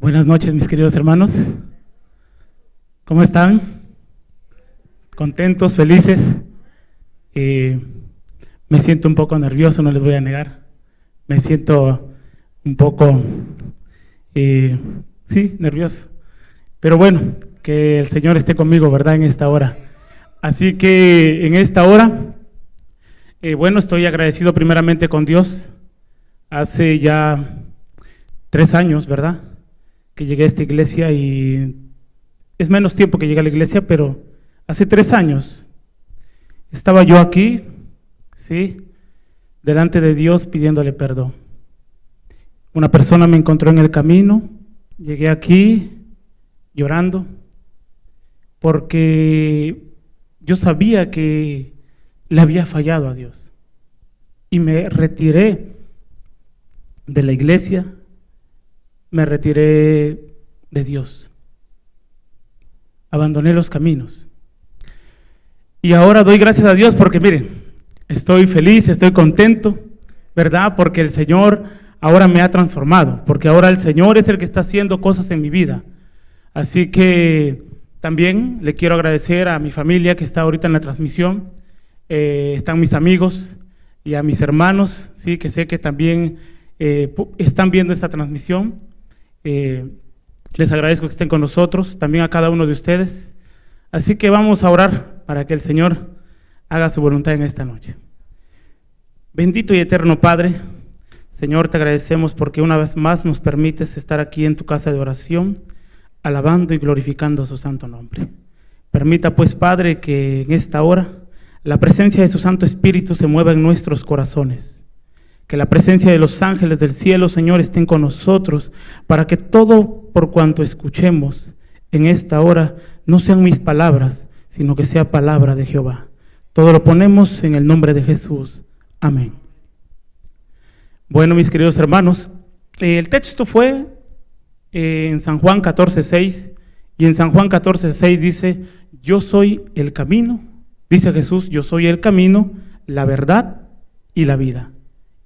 Buenas noches, mis queridos hermanos. ¿Cómo están? ¿Contentos, felices? Me siento un poco nervioso, no les voy a negar. Me siento un poco, nervioso. Pero bueno, que el Señor esté conmigo, ¿verdad? En esta hora. Así que en esta hora, estoy agradecido primeramente con Dios. Hace ya 3 años, ¿verdad?, que llegué a esta iglesia, y es menos tiempo que llegué a la iglesia, pero hace 3 años estaba yo aquí, ¿sí?, delante de Dios pidiéndole perdón. Una persona me encontró en el camino, llegué aquí llorando, porque yo sabía que le había fallado a Dios, y me retiré de la iglesia, me retiré de Dios, abandoné los caminos. Y ahora doy gracias a Dios porque miren, estoy feliz, estoy contento, ¿verdad? Porque el Señor ahora me ha transformado, porque ahora el Señor es el que está haciendo cosas en mi vida. Así que también le quiero agradecer a mi familia que está ahorita en la transmisión, están mis amigos y a mis hermanos, sí, que sé que también están viendo esta transmisión. Les agradezco que estén con nosotros, también a cada uno de ustedes. Así que vamos a orar para que el Señor haga su voluntad en esta noche. Bendito y eterno Padre, Señor, te agradecemos porque una vez más nos permites estar aquí en tu casa de oración, alabando y glorificando su santo nombre. Permita pues, Padre, que en esta hora la presencia de su Santo Espíritu se mueva en nuestros corazones. Que la presencia de los ángeles del cielo, Señor, estén con nosotros, para que todo por cuanto escuchemos en esta hora no sean mis palabras, sino que sea palabra de Jehová. Todo lo ponemos en el nombre de Jesús. Amén. Bueno, mis queridos hermanos, el texto fue en San Juan 14:6, y en San Juan 14:6 dice: yo soy el camino, dice Jesús, yo soy el camino, la verdad y la vida.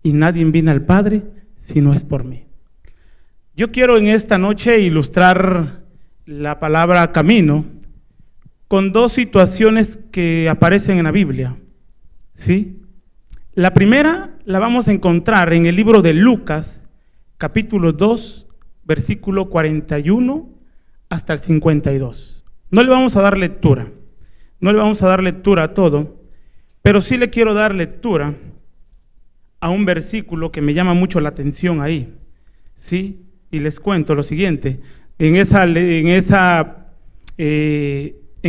Y nadie viene al Padre si no es por mí. Yo quiero en esta noche ilustrar la palabra camino con 2 situaciones que aparecen en la Biblia, ¿sí? La primera la vamos a encontrar en el libro de Lucas, capítulo 2, versículo 41 hasta el 52. No le vamos a dar lectura, a todo, pero sí le quiero dar lectura a un versículo que me llama mucho la atención ahí, ¿sí? Y les cuento lo siguiente. En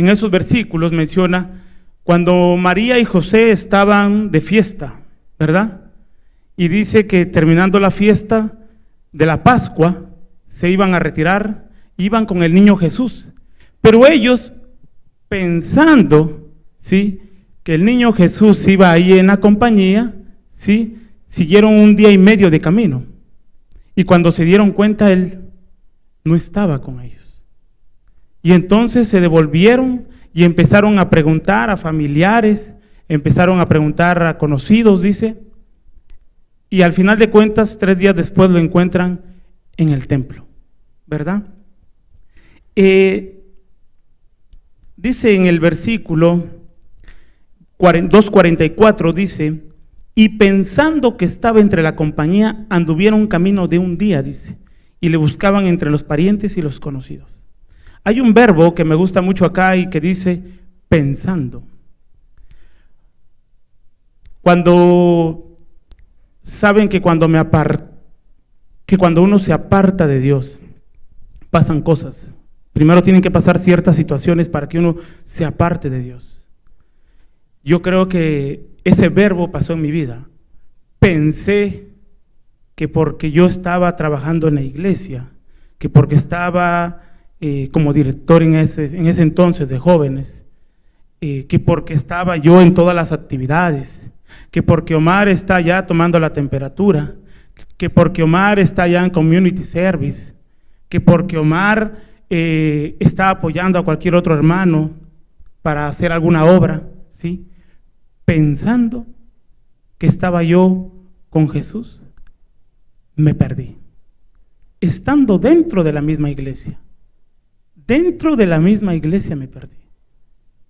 esos versículos menciona cuando María y José estaban de fiesta, ¿verdad? Y dice que terminando la fiesta de la Pascua se iban a retirar, iban con el niño Jesús, pero ellos pensando, ¿sí?, que el niño Jesús iba ahí en la compañía, ¿sí?, siguieron 1 día y medio de camino, y cuando se dieron cuenta él no estaba con ellos, y entonces se devolvieron y empezaron a preguntar a familiares, empezaron a preguntar a conocidos, dice, y al final de cuentas 3 días después lo encuentran en el templo, ¿verdad? Dice en el versículo 2:44, dice: y pensando que estaba entre la compañía, anduvieron camino de 1 día, dice, y le buscaban entre los parientes y los conocidos. Hay un verbo que me gusta mucho acá y que dice pensando. Cuando saben que cuando uno se aparta de Dios, pasan cosas. Primero tienen que pasar ciertas situaciones para que uno se aparte de Dios. Yo creo que ese verbo pasó en mi vida. Pensé que porque yo estaba trabajando en la iglesia, que porque estaba como director en ese entonces de jóvenes, que porque estaba yo en todas las actividades, que porque Omar está ya tomando la temperatura, que porque Omar está ya en community service, que porque Omar está apoyando a cualquier otro hermano para hacer alguna obra, ¿sí?, pensando que estaba yo con Jesús, me perdí. estando dentro de la misma iglesia. Dentro de la misma iglesia me perdí.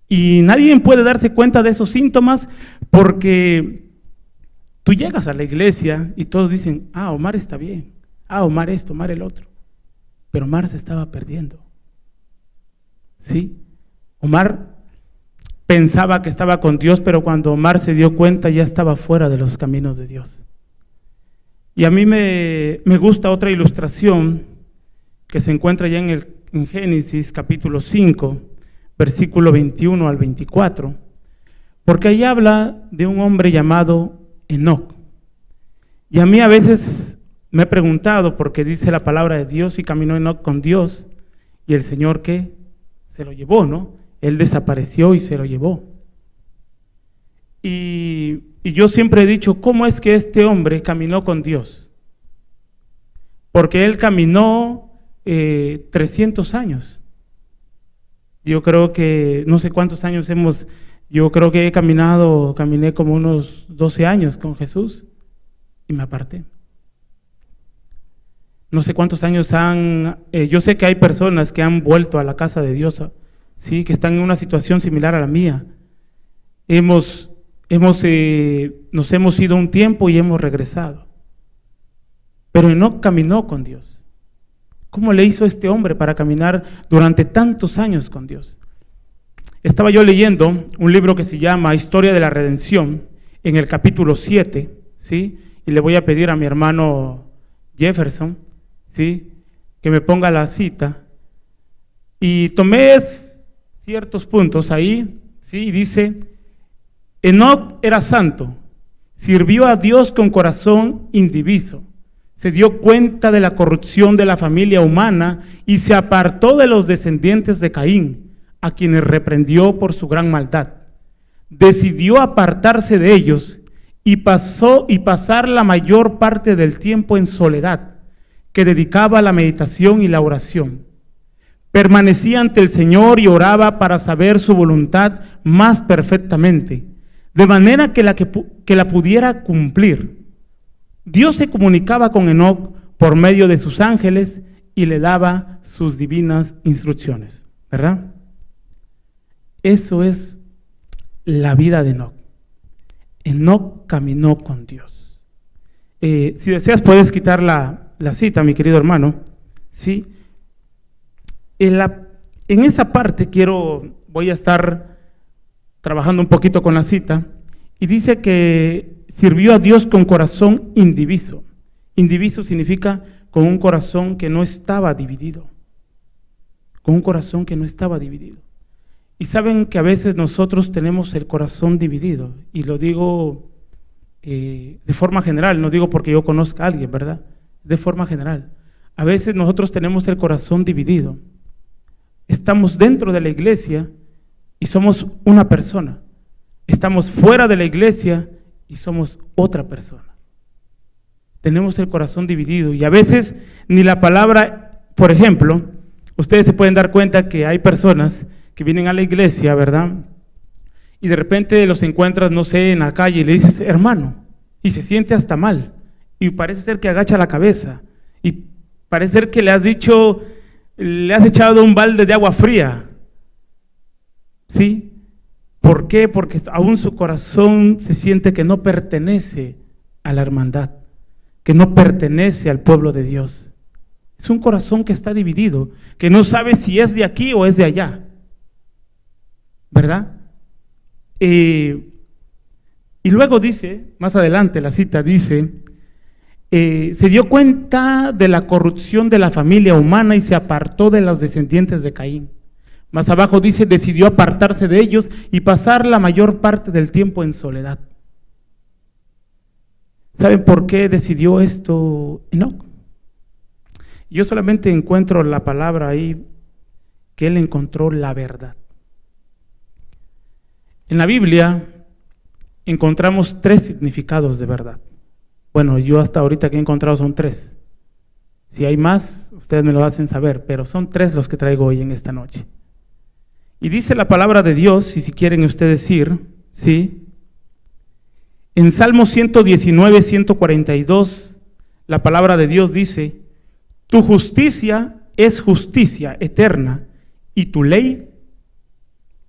Y nadie puede darse cuenta de esos síntomas porque tú llegas a la iglesia y todos dicen, Omar está bien, Omar esto, Omar el otro. Pero Omar se estaba perdiendo. Sí, Omar pensaba que estaba con Dios, pero cuando Omar se dio cuenta ya estaba fuera de los caminos de Dios. Y a mí me gusta otra ilustración que se encuentra ya en Génesis capítulo 5, versículo 21 al 24, porque ahí habla de un hombre llamado Enoc. Y a mí a veces me he preguntado, porque dice la palabra de Dios, y caminó Enoc con Dios, y el Señor, ¿qué? Se lo llevó, ¿no? Él desapareció y se lo llevó. Y yo siempre he dicho, ¿cómo es que este hombre caminó con Dios? Porque él caminó 300 años. Yo creo que, no sé cuántos años yo creo que caminé como unos 12 años con Jesús y me aparté. No sé cuántos años yo sé que hay personas que han vuelto a la casa de Dios, sí, que están en una situación similar a la mía. Nos hemos ido un tiempo y hemos regresado. Pero Enoc caminó con Dios. ¿Cómo le hizo este hombre para caminar durante tantos años con Dios? Estaba yo leyendo un libro que se llama Historia de la Redención, en el capítulo 7, ¿sí? Y le voy a pedir a mi hermano Jefferson, ¿sí?, que me ponga la cita. Y tomé ciertos puntos ahí, ¿sí? Y dice: Enoc era santo, sirvió a Dios con corazón indiviso, se dio cuenta de la corrupción de la familia humana y se apartó de los descendientes de Caín, a quienes reprendió por su gran maldad. Decidió apartarse de ellos y pasar la mayor parte del tiempo en soledad, que dedicaba a la meditación y la oración. Permanecía ante el Señor y oraba para saber su voluntad más perfectamente, de manera que la pudiera cumplir. Dios se comunicaba con Enoc por medio de sus ángeles y le daba sus divinas instrucciones, ¿verdad? Eso es la vida de Enoc. Enoc caminó con Dios. Si deseas puedes quitar la cita, mi querido hermano, ¿sí? En esa parte voy a estar trabajando un poquito con la cita, y dice que sirvió a Dios con corazón indiviso. Indiviso significa con un corazón que no estaba dividido. Con un corazón que no estaba dividido. Y saben que a veces nosotros tenemos el corazón dividido, y lo digo de forma general, no digo porque yo conozca a alguien, ¿verdad? De forma general. A veces nosotros tenemos el corazón dividido. Estamos dentro de la iglesia y somos una persona. Estamos fuera de la iglesia y somos otra persona. Tenemos el corazón dividido y a veces ni la palabra, por ejemplo, ustedes se pueden dar cuenta que hay personas que vienen a la iglesia, ¿verdad? Y de repente los encuentras, no sé, en la calle y le dices, hermano, y se siente hasta mal. Y parece ser que agacha la cabeza. Y parece ser que le has echado un balde de agua fría. ¿Sí? ¿Por qué? Porque aún su corazón se siente que no pertenece a la hermandad, que no pertenece al pueblo de Dios. Es un corazón que está dividido, que no sabe si es de aquí o es de allá, ¿verdad? Y luego dice, más adelante la cita dice, se dio cuenta de la corrupción de la familia humana y se apartó de los descendientes de Caín. Más abajo dice, decidió apartarse de ellos y pasar la mayor parte del tiempo en soledad. ¿Saben por qué decidió esto Enoc? Yo solamente encuentro la palabra ahí, que él encontró la verdad. En la Biblia encontramos 3 significados de verdad. Bueno, yo hasta ahorita que he encontrado son 3. Si hay más, ustedes me lo hacen saber, pero son 3 los que traigo hoy en esta noche. Y dice la palabra de Dios, y si quieren ustedes ir, ¿sí? En Salmo 119, 142, la palabra de Dios dice: Tu justicia es justicia eterna y tu ley,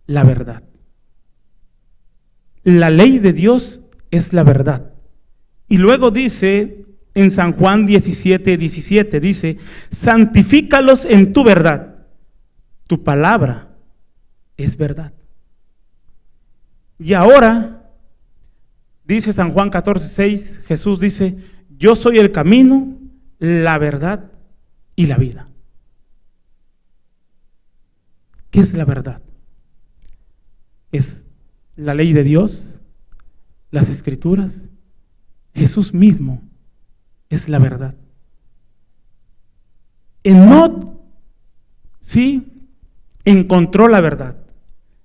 la verdad. La ley de Dios es la verdad. Y luego dice en San Juan 17:17, dice, santifícalos en tu verdad. Tu palabra es verdad. Y ahora, dice San Juan 14:6, Jesús dice, yo soy el camino, la verdad y la vida. ¿Qué es la verdad? Es la ley de Dios, las Escrituras, Jesús mismo es la verdad. Enoc, sí, encontró la verdad.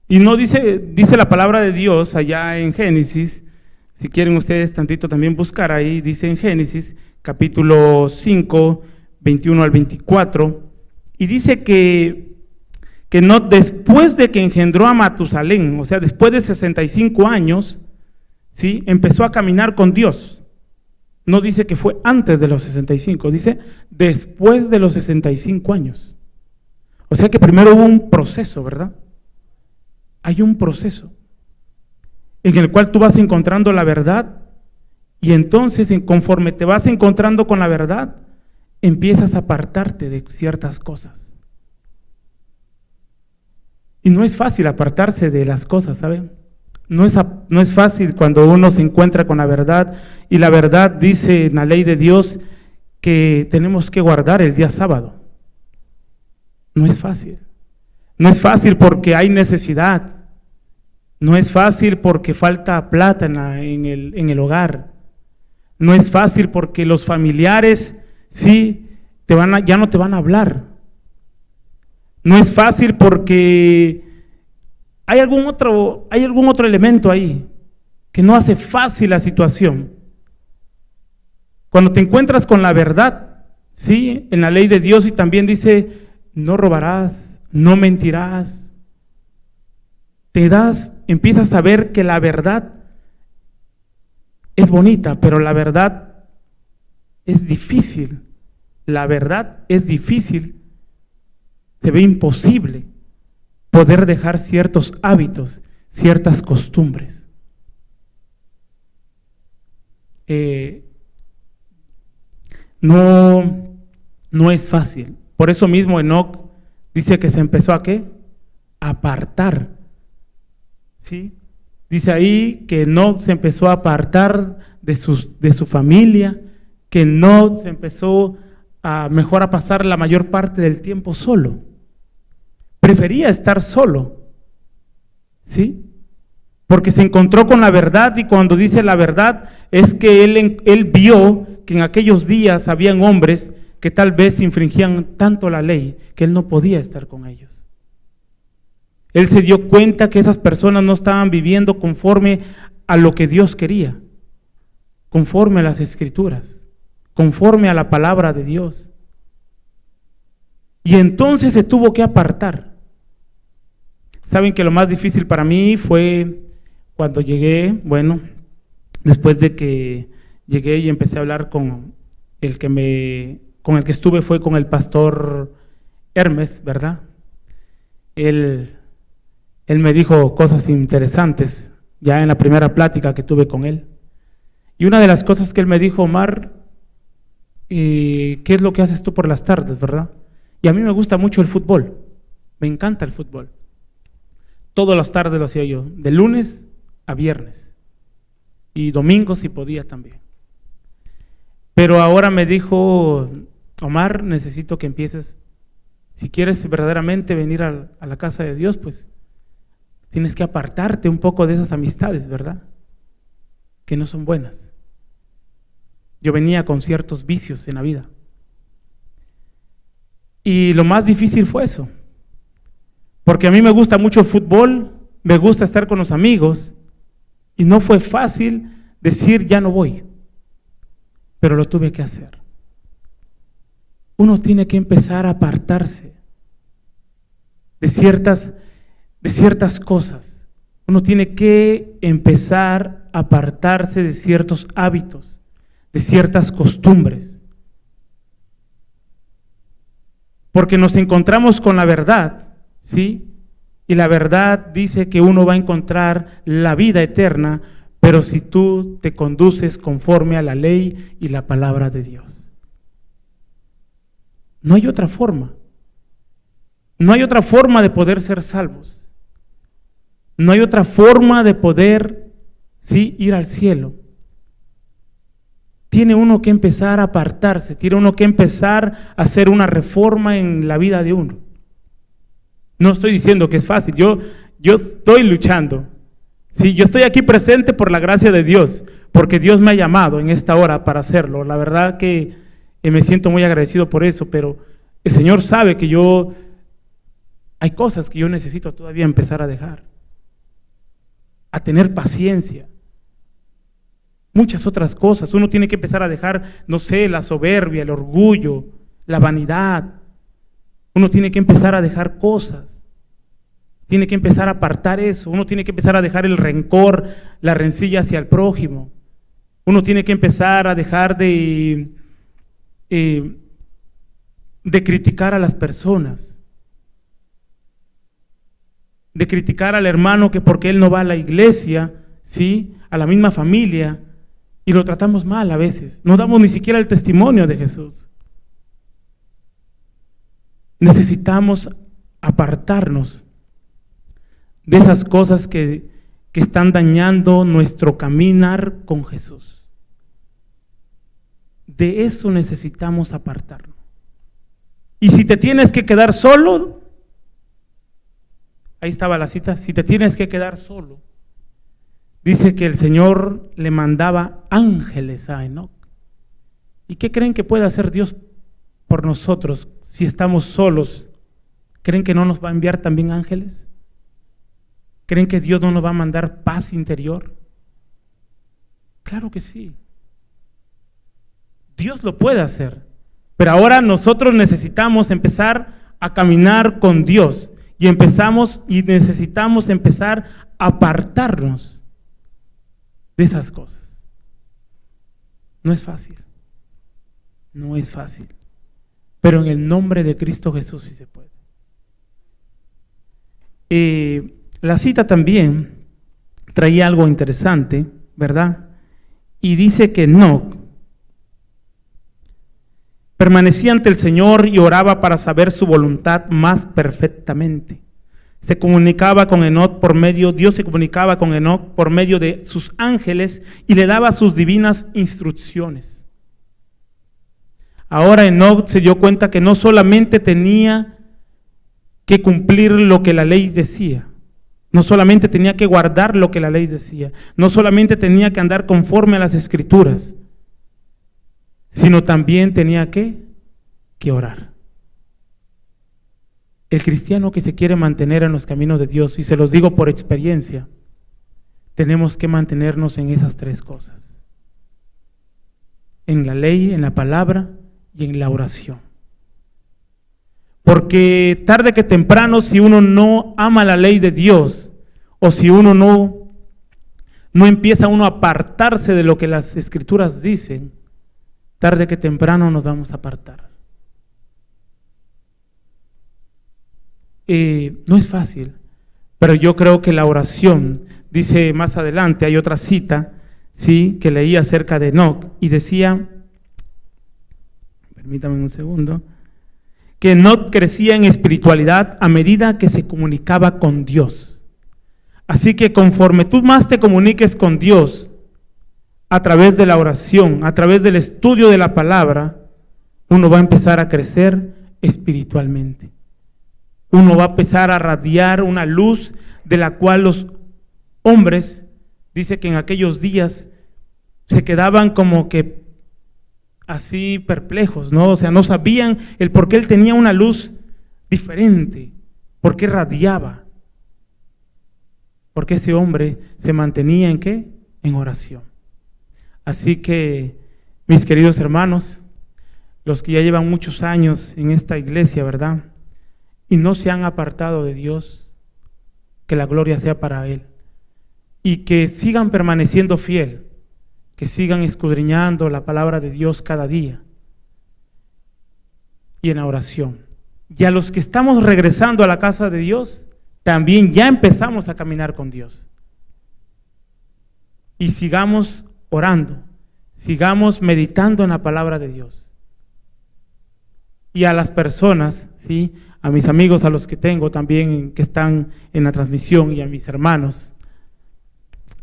Y no dice la palabra de Dios allá en Génesis, si quieren ustedes tantito también buscar ahí, dice en Génesis capítulo 5, 21 al 24, y dice que no, después de que engendró a Matusalén, o sea, después de 65 años, ¿sí?, empezó a caminar con Dios. No dice que fue antes de los 65, dice después de los 65 años. O sea que primero hubo un proceso, ¿verdad? Hay un proceso en el cual tú vas encontrando la verdad y entonces conforme te vas encontrando con la verdad, empiezas a apartarte de ciertas cosas. Y no es fácil apartarse de las cosas, ¿saben? No es fácil cuando uno se encuentra con la verdad, y la verdad dice en la ley de Dios que tenemos que guardar el día sábado. No es fácil. No es fácil porque hay necesidad. No es fácil porque falta plata en el hogar. No es fácil porque los familiares, sí, ya no te van a hablar. No es fácil porque hay algún otro elemento ahí que no hace fácil la situación. Cuando te encuentras con la verdad, sí, en la ley de Dios, y también dice, no robarás, no mentirás. Empiezas a ver que la verdad es bonita, pero la verdad es difícil. La verdad es difícil. Se ve imposible poder dejar ciertos hábitos, ciertas costumbres. No es fácil. Por eso mismo Enoc dice que se empezó a ¿qué? A apartar. ¿Sí? Dice ahí que Enoc se empezó a apartar de su familia, que Enoc se empezó a pasar la mayor parte del tiempo solo. Prefería estar solo, ¿sí? Porque se encontró con la verdad, y cuando dice la verdad es que él vio que en aquellos días habían hombres que tal vez infringían tanto la ley que él no podía estar con ellos. Él se dio cuenta que esas personas no estaban viviendo conforme a lo que Dios quería, conforme a las Escrituras, conforme a la palabra de Dios. Y entonces se tuvo que apartar. Saben que lo más difícil para mí fue cuando llegué, después de que llegué y empecé a hablar con el que estuve, fue con el pastor Hermes, ¿verdad? Él me dijo cosas interesantes ya en la primera plática que tuve con él. Y una de las cosas que él me dijo, Omar, ¿qué es lo que haces tú por las tardes, verdad? Y a mí me gusta mucho el fútbol, me encanta el fútbol. Todas las tardes lo hacía yo, de lunes a viernes, y domingos si podía también. Pero ahora me dijo, Omar, necesito que empieces, si quieres verdaderamente venir a la casa de Dios, pues tienes que apartarte un poco de esas amistades, ¿verdad? Que no son buenas. Yo venía con ciertos vicios en la vida. Y lo más difícil fue eso. Porque a mí me gusta mucho el fútbol, me gusta estar con los amigos, y no fue fácil decir ya no voy, pero lo tuve que hacer. Uno tiene que empezar a apartarse de ciertas cosas. Uno tiene que empezar a apartarse de ciertos hábitos, de ciertas costumbres. porque nos encontramos con la verdad, ¿sí? Y la verdad dice que uno va a encontrar la vida eterna, pero si tú te conduces conforme a la ley y la palabra de Dios. No hay otra forma. No hay otra forma de poder ser salvos. No hay otra forma de poder, sí, ir al cielo. Tiene uno que empezar a apartarse, tiene uno que empezar a hacer una reforma en la vida de uno. No estoy diciendo que es fácil, yo estoy luchando. Sí, yo estoy aquí presente por la gracia de Dios, porque Dios me ha llamado en esta hora para hacerlo. La verdad que me siento muy agradecido por eso, pero el Señor sabe que hay cosas que yo necesito todavía empezar a dejar, a tener paciencia. Muchas otras cosas, uno tiene que empezar a dejar, no sé, la soberbia, el orgullo, la vanidad. Uno tiene que empezar a dejar cosas, tiene que empezar a apartar eso, uno tiene que empezar a dejar el rencor, la rencilla hacia el prójimo. Uno tiene que empezar a dejar de criticar a las personas, de criticar al hermano que porque él no va a la iglesia, ¿sí?, a la misma familia, y lo tratamos mal a veces, no damos ni siquiera el testimonio de Jesús. Necesitamos apartarnos de esas cosas que están dañando nuestro caminar con Jesús. De eso necesitamos apartarnos. Y si te tienes que quedar solo, ahí estaba la cita, si te tienes que quedar solo, dice que el Señor le mandaba ángeles a Enoc. ¿Y qué creen que puede hacer Dios por nosotros si estamos solos? ¿Creen que no nos va a enviar también ángeles? ¿Creen que Dios no nos va a mandar paz interior? Claro que sí. Dios lo puede hacer. Pero ahora nosotros necesitamos empezar a caminar con Dios y necesitamos empezar a apartarnos de esas cosas. No es fácil. No es fácil. Pero en el nombre de Cristo Jesús sí se puede. La cita también traía algo interesante, ¿verdad? Y dice que Enoc permanecía ante el Señor y oraba para saber su voluntad más perfectamente. Se comunicaba con Enoc por medio, Dios se comunicaba con Enoc por medio de sus ángeles y le daba sus divinas instrucciones. Ahora Enoc se dio cuenta que no solamente tenía que cumplir lo que la ley decía, no solamente tenía que guardar lo que la ley decía, no solamente tenía que andar conforme a las escrituras, sino también tenía que orar. El cristiano que se quiere mantener en los caminos de Dios, y se los digo por experiencia, tenemos que mantenernos en esas tres cosas: en la ley, en la palabra y en la oración. Porque tarde que temprano, si uno no ama la ley de Dios, o si uno no empieza a apartarse de lo que las escrituras dicen, tarde que temprano nos vamos a apartar. No es fácil, pero yo creo que la oración, dice más adelante, hay otra cita, ¿sí?, que leí acerca de Enoc, y decía, permítame un segundo, que Enoc crecía en espiritualidad a medida que se comunicaba con Dios. Así que conforme tú más te comuniques con Dios, a través de la oración, a través del estudio de la palabra, uno va a empezar a crecer espiritualmente. Uno va a empezar a radiar una luz de la cual los hombres, dice que en aquellos días se quedaban como que así perplejos, ¿no? O sea, no sabían el por qué él tenía una luz diferente, por qué radiaba, porque ese hombre se mantenía ¿en qué? En oración. Así que, mis queridos hermanos, los que ya llevan muchos años en esta iglesia, ¿verdad?, y no se han apartado de Dios, que la gloria sea para Él, y que sigan permaneciendo fiel, que sigan escudriñando la palabra de Dios cada día y en la oración. Y a los que estamos regresando a la casa de Dios, también ya empezamos a caminar con Dios. Y sigamos orando, sigamos meditando en la palabra de Dios. Y a las personas, ¿sí?, a mis amigos, a los que tengo también que están en la transmisión, y a mis hermanos,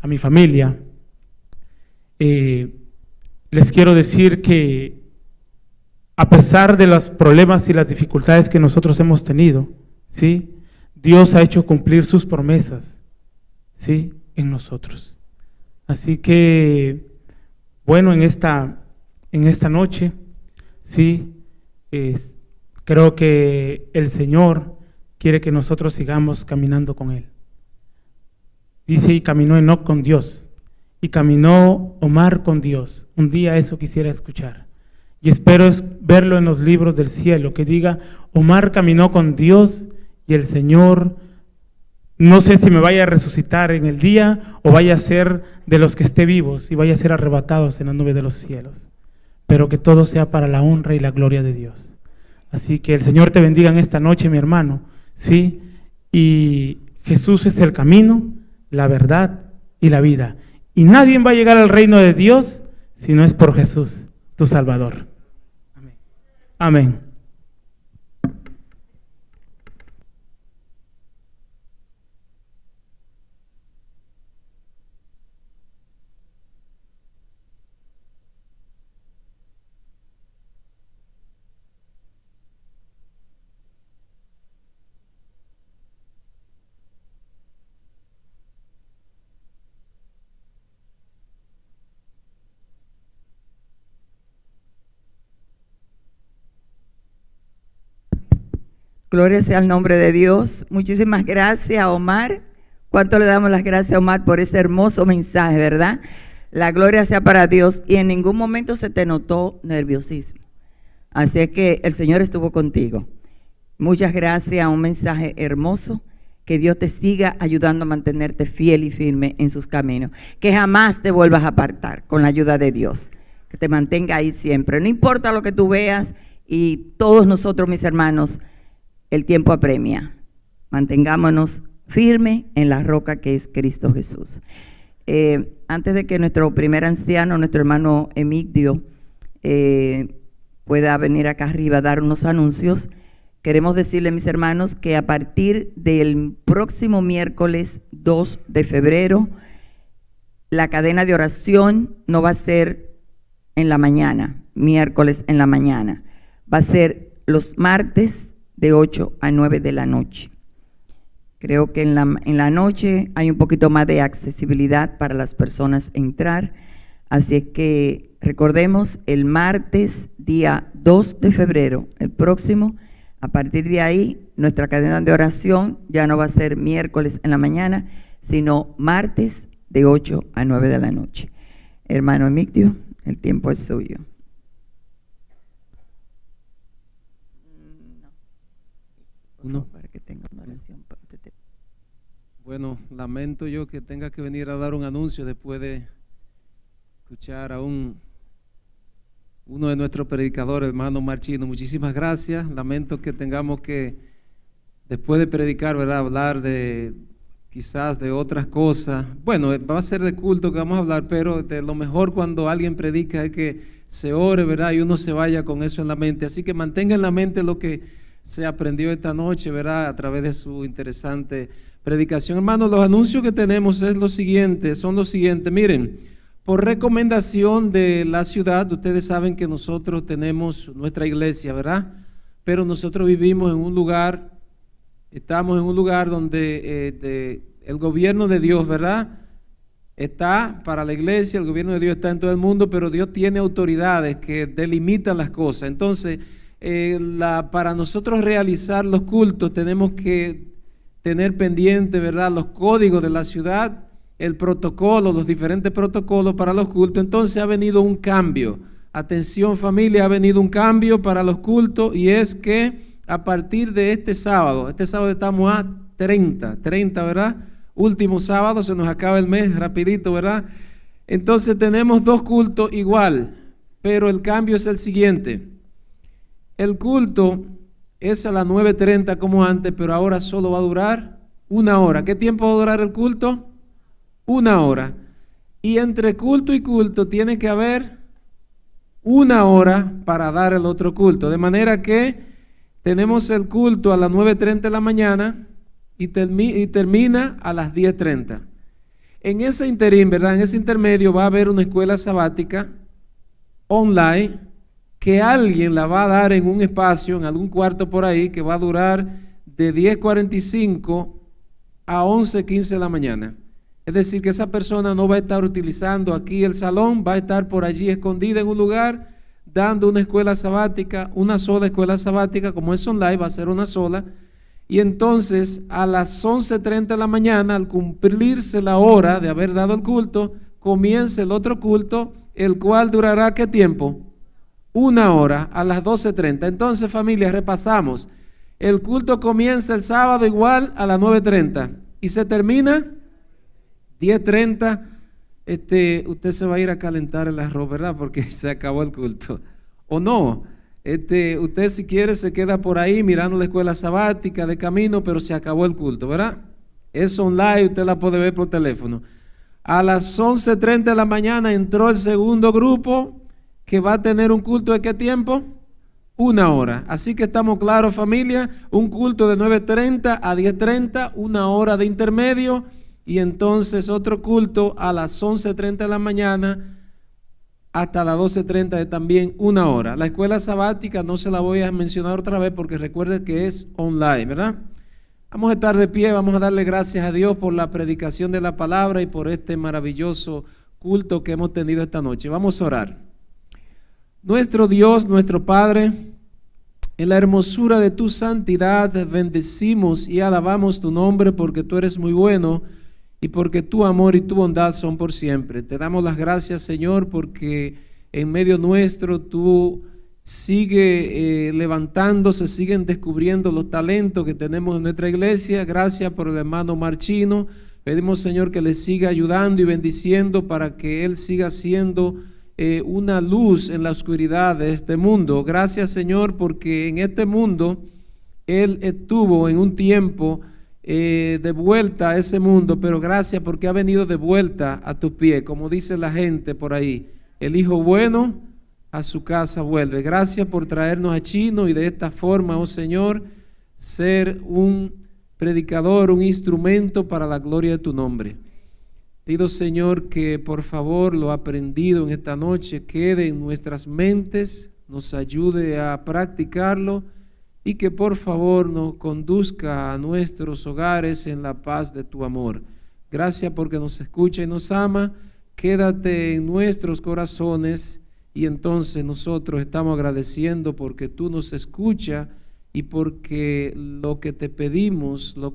a mi familia, les quiero decir que a pesar de los problemas y las dificultades que nosotros hemos tenido, ¿sí?, Dios ha hecho cumplir sus promesas, ¿sí?, en nosotros. Así que, bueno, en esta noche, ¿sí?, creo que el Señor quiere que nosotros sigamos caminando con Él. Dice, y caminó Enoc con Dios, y caminó Omar con Dios. Un día eso quisiera escuchar. Y espero verlo en los libros del cielo, que diga, Omar caminó con Dios y el Señor, no sé si me vaya a resucitar en el día o vaya a ser de los que esté vivos y vaya a ser arrebatados en la nube de los cielos. Pero que todo sea para la honra y la gloria de Dios. Así que el Señor te bendiga en esta noche, mi hermano, ¿sí? Y Jesús es el camino, la verdad y la vida. Y nadie va a llegar al reino de Dios si no es por Jesús, tu Salvador. Amén. Amén. Gloria sea al nombre de Dios. Muchísimas gracias, Omar. ¿Cuánto le damos las gracias a Omar por ese hermoso mensaje, verdad? La gloria sea para Dios, y en ningún momento se te notó nerviosismo. Así es que el Señor estuvo contigo. Muchas gracias, un mensaje hermoso. Que Dios te siga ayudando a mantenerte fiel y firme en sus caminos. Que jamás te vuelvas a apartar con la ayuda de Dios. Que te mantenga ahí siempre. No importa lo que tú veas, y todos nosotros, mis hermanos, el tiempo apremia. Mantengámonos firmes en la roca que es Cristo Jesús. Antes de que nuestro primer anciano, nuestro hermano Emigdio, pueda venir acá arriba a dar unos anuncios, queremos decirle, mis hermanos, que a partir del próximo miércoles 2 de febrero, la cadena de oración no va a ser en la mañana, miércoles en la mañana, va a ser los martes de 8 a 9 de la noche. Creo que en la noche hay un poquito más de accesibilidad para las personas entrar, así es que recordemos, el martes día 2 de febrero, el próximo, a partir de ahí, nuestra cadena de oración ya no va a ser miércoles en la mañana, sino martes de 8 a 9 de la noche. Hermano Emigdio, el tiempo es suyo. Para que tenga una oración. Bueno, lamento yo que tenga que venir a dar un anuncio después de escuchar a uno de nuestros predicadores, hermano Marchino. Muchísimas gracias. Lamento que tengamos que, después de predicar, ¿verdad?, hablar de quizás de otras cosas. Bueno, va a ser de culto que vamos a hablar, pero de lo mejor cuando alguien predica es que se ore, ¿verdad?, y uno se vaya con eso en la mente. Así que mantenga en la mente lo que se aprendió esta noche, ¿verdad?, a través de su interesante predicación. Hermanos, los anuncios que tenemos son los siguientes. Miren, por recomendación de la ciudad, ustedes saben que nosotros tenemos nuestra iglesia, ¿verdad? Pero nosotros vivimos en un lugar, estamos en un lugar donde el gobierno de Dios, ¿verdad?, está para la iglesia, el gobierno de Dios está en todo el mundo, pero Dios tiene autoridades que delimitan las cosas. Entonces, para nosotros realizar los cultos tenemos que tener pendiente, ¿verdad?, los códigos de la ciudad, el protocolo, los diferentes protocolos para los cultos. Entonces ha venido un cambio. Atención, familia, ha venido un cambio para los cultos, y es que a partir de este sábado estamos a 30, ¿verdad? Último sábado, se nos acaba el mes rapidito, ¿verdad? Entonces tenemos dos cultos igual, pero el cambio es el siguiente. El culto es a las 9:30 como antes, pero ahora solo va a durar 1 hora. ¿Qué tiempo va a durar el culto? 1 hora. Y entre culto y culto tiene que haber 1 hora para dar el otro culto. De manera que tenemos el culto a las 9:30 de la mañana y termina a las 10:30. En ese interín, ¿verdad? En ese intermedio va a haber una escuela sabática online que alguien la va a dar en un espacio, en algún cuarto por ahí, que va a durar de 10:45 a 11:15 de la mañana. Es decir, que esa persona no va a estar utilizando aquí el salón, va a estar por allí escondida en un lugar, dando una escuela sabática, una sola escuela sabática, como es online, va a ser una sola. Y entonces a las 11:30 de la mañana, al cumplirse la hora de haber dado el culto, comienza el otro culto, el cual durará ¿qué tiempo? 1 hora, a las 12:30. Entonces, familia, repasamos. El culto comienza el sábado igual a las 9:30 y se termina 10:30. Usted se va a ir a calentar el arroz, ¿verdad? Porque se acabó el culto. ¿O no? Usted si quiere se queda por ahí mirando la escuela sabática de camino, pero se acabó el culto, ¿verdad? Es online, usted la puede ver por teléfono. A las 11:30 de la mañana entró el segundo grupo que va a tener un culto ¿de qué tiempo? 1 hora. Así que estamos claros, familia, un culto de 9:30 a 10:30, 1 hora de intermedio, y entonces otro culto a las 11:30 de la mañana hasta las 12:30 de también 1 hora. La escuela sabática no se la voy a mencionar otra vez porque recuerde que es online, ¿verdad? Vamos a estar de pie, vamos a darle gracias a Dios por la predicación de la palabra y por este maravilloso culto que hemos tenido esta noche. Vamos a orar. Nuestro Dios, nuestro Padre, en la hermosura de tu santidad bendecimos y alabamos tu nombre porque tú eres muy bueno y porque tu amor y tu bondad son por siempre. Te damos las gracias, Señor, porque en medio nuestro tú sigues levantándose, siguen descubriendo los talentos que tenemos en nuestra iglesia. Gracias por el hermano Marchino. Pedimos, Señor, que le siga ayudando y bendiciendo para que él siga siendo una luz en la oscuridad de este mundo. Gracias, Señor, porque en este mundo él estuvo en un tiempo de vuelta a ese mundo, pero gracias porque ha venido de vuelta a tus pies, como dice la gente por ahí, el hijo bueno a su casa vuelve. Gracias por traernos a Chino y de esta forma, oh Señor, ser un predicador, un instrumento para la gloria de tu nombre. Pido, Señor, que por favor lo aprendido en esta noche quede en nuestras mentes, nos ayude a practicarlo y que por favor nos conduzca a nuestros hogares en la paz de tu amor. Gracias porque nos escucha y nos ama. Quédate en nuestros corazones y entonces nosotros estamos agradeciendo porque tú nos escuchas y porque lo que te pedimos lo